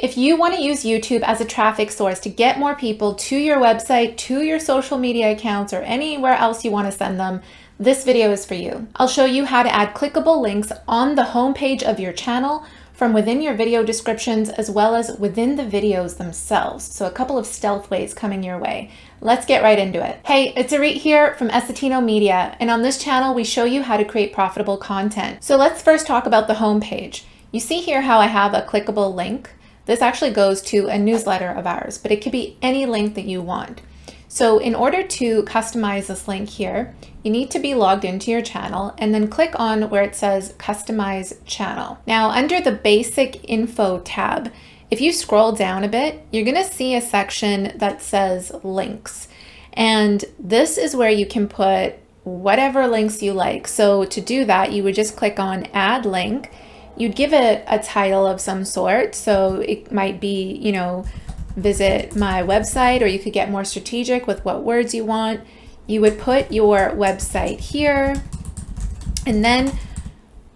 If you want to use YouTube as a traffic source to get more people to your website, to your social media accounts, or anywhere else you want to send them, this video is for you. I'll show you how to add clickable links on the homepage of your channel from within your video descriptions as well as within the videos themselves. So a couple of stealth ways coming your way. Let's get right into it. Hey, it's Auret here from Essetino, and on this channel we show you how to create profitable content. So let's first talk about the homepage. You see here how I have a clickable link. This actually goes to a newsletter of ours, but it could be any link that you want. So in order to customize this link here, you need to be logged into your channel and then click on where it says Customize Channel. Now under the Basic Info tab, if you scroll down a bit, you're gonna see a section that says Links. And this is where you can put whatever links you like. So to do that, you would just click on Add Link. You'd give it a title of some sort. So it might be, visit my website, or you could get more strategic with what words you want. You would put your website here, and then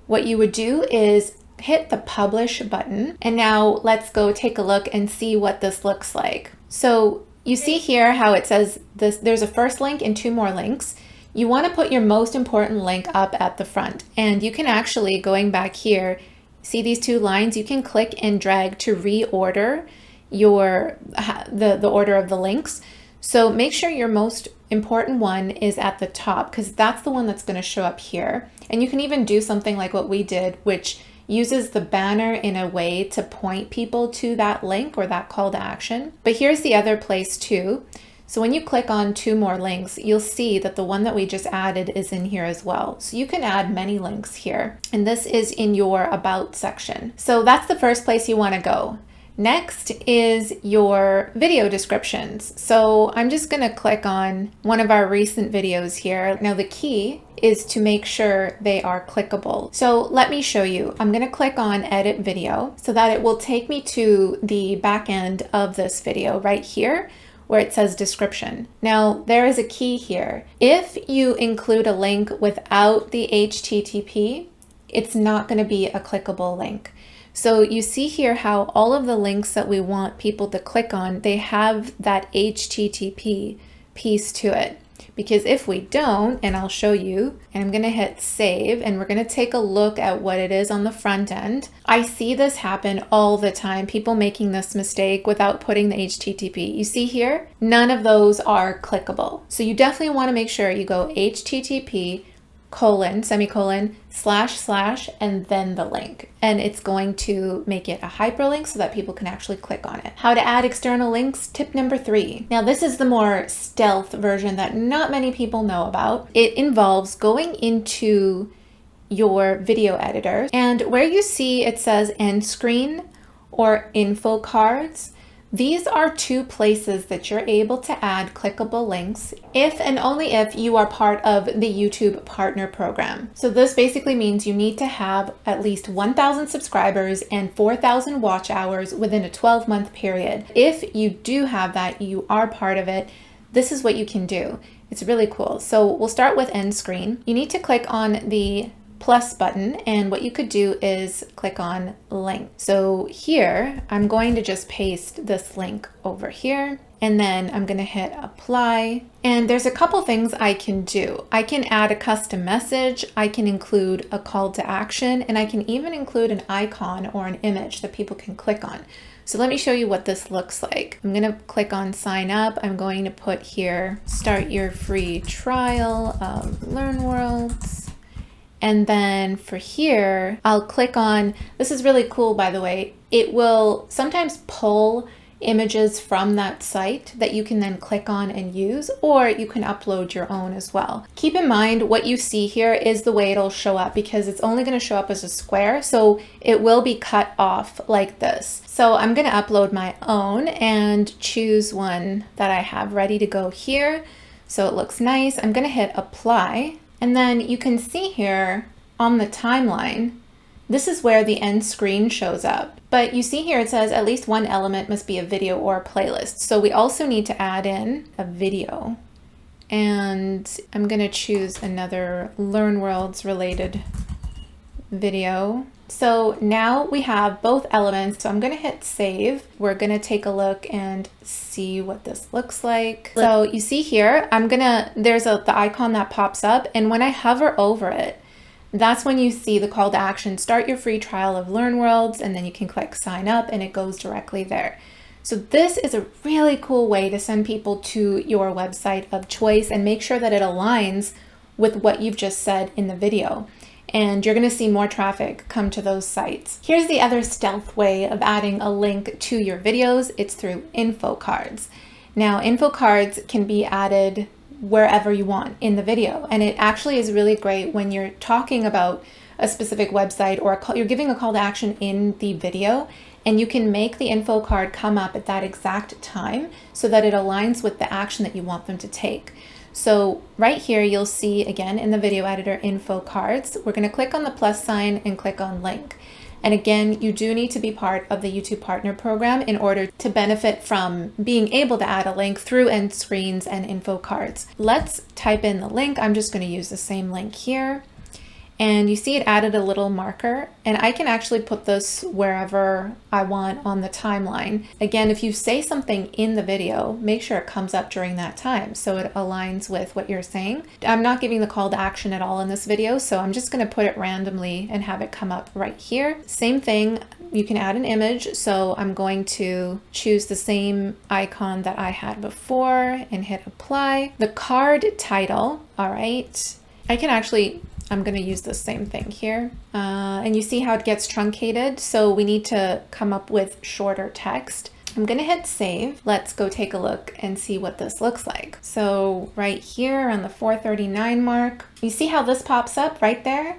what you would do is hit the publish button. And now let's go take a look and see what this looks like. So you see here how it says this, there's a first link and two more links. You want to put your most important link up at the front, and you can actually, going back here, see these two lines, you can click and drag to reorder the order of the links. So make sure your most important one is at the top, because that's the one that's going to show up here. And you can even do something like what we did, which uses the banner in a way to point people to that link or that call to action. But here's the other place too. So when you click on two more links, you'll see that the one that we just added is in here as well. So you can add many links here, and this is in your About section. So that's the first place you want to go. Next is your video descriptions. So I'm just going to click on one of our recent videos here. Now the key is to make sure they are clickable. So let me show you. I'm going to click on Edit Video so that it will take me to the back end of this video right here, where it says description. Now there is a key here. If you include a link without the HTTP, it's not going to be a clickable link. So you see here how all of the links that we want people to click on, they have that HTTP piece to it. Because if we don't, and I'll show you, and I'm going to hit save, and we're going to take a look at what it is on the front end. I see this happen all the time, people making this mistake without putting the HTTP. You see here, none of those are clickable. So you definitely want to make sure you go HTTP : semicolon, / and then the link. And it's going to make it a hyperlink so that people can actually click on it. How to add external links, tip number 3. Now this is the more stealth version that not many people know about. It involves going into your video editor, and where you see it says end screen or info cards, these are two places that you're able to add clickable links if and only if you are part of the YouTube Partner Program. So this basically means you need to have at least 1,000 subscribers and 4,000 watch hours within a 12-month period. If you do have that, you are part of it, this is what you can do. It's really cool. So we'll start with end screen. You need to click on the plus button, and what you could do is click on link. So here I'm going to just paste this link over here, and then I'm going to hit apply. And there's a couple things I can do. I can add a custom message, I can include a call to action, and I can even include an icon or an image that people can click on. So let me show you what this looks like. I'm going to click on sign up. I'm going to put here, start your free trial of LearnWorlds. And then for here, I'll click on, this is really cool, by the way, it will sometimes pull images from that site that you can then click on and use, or you can upload your own as well. Keep in mind what you see here is the way it'll show up, because it's only going to show up as a square, so it will be cut off like this. So I'm going to upload my own and choose one that I have ready to go here. So it looks nice. I'm going to hit apply. And then you can see here on the timeline, this is where the end screen shows up. But you see here it says at least one element must be a video or a playlist. So we also need to add in a video. And I'm going to choose another LearnWorlds related video. So now we have both elements. So I'm going to hit save. We're going to take a look and see what this looks like. So you see here, there's the icon that pops up, and when I hover over it, that's when you see the call to action, start your free trial of LearnWorlds, and then you can click sign up and it goes directly there. So this is a really cool way to send people to your website of choice and make sure that it aligns with what you've just said in the video. And you're going to see more traffic come to those sites. Here's the other stealth way of adding a link to your videos. It's through info cards. Now, info cards can be added wherever you want in the video. And it actually is really great when you're talking about a specific website or you're giving a call to action in the video, and you can make the info card come up at that exact time so that it aligns with the action that you want them to take. So right here, you'll see again in the video editor info cards, we're going to click on the plus sign and click on link. And again, you do need to be part of the YouTube Partner Program in order to benefit from being able to add a link through end screens and info cards. Let's type in the link. I'm just going to use the same link here. And you see it added a little marker, and I can actually put this wherever I want on the timeline. Again, if you say something in the video, make sure it comes up during that time so it aligns with what you're saying. I'm not giving the call to action at all in this video, so I'm just going to put it randomly and have it come up right here. Same thing, you can add an image, so I'm going to choose the same icon that I had before and hit apply. The card title, all right, I'm going to use the same thing here. And you see how it gets truncated. So we need to come up with shorter text. I'm going to hit save. Let's go take a look and see what this looks like. So right here on the 439 mark, you see how this pops up right there?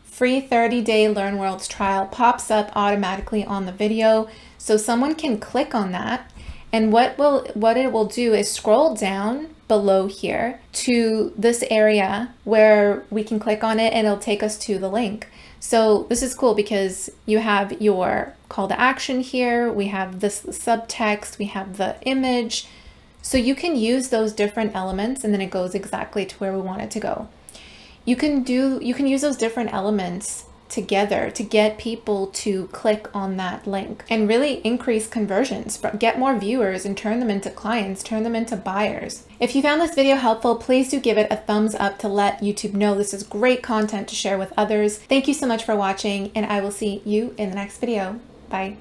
Free 30-day LearnWorlds trial pops up automatically on the video. So someone can click on that. And what it will do is scroll down below here to this area where we can click on it and it'll take us to the link. So this is cool because you have your call to action here, we have this subtext, we have the image. So you can use those different elements and then it goes exactly to where we want it to go. You can use those different elements together to get people to click on that link and really increase conversions, get more viewers and turn them into clients, turn them into buyers. If you found this video helpful, please do give it a thumbs up to let YouTube know this is great content to share with others. Thank you so much for watching, and I will see you in the next video. Bye.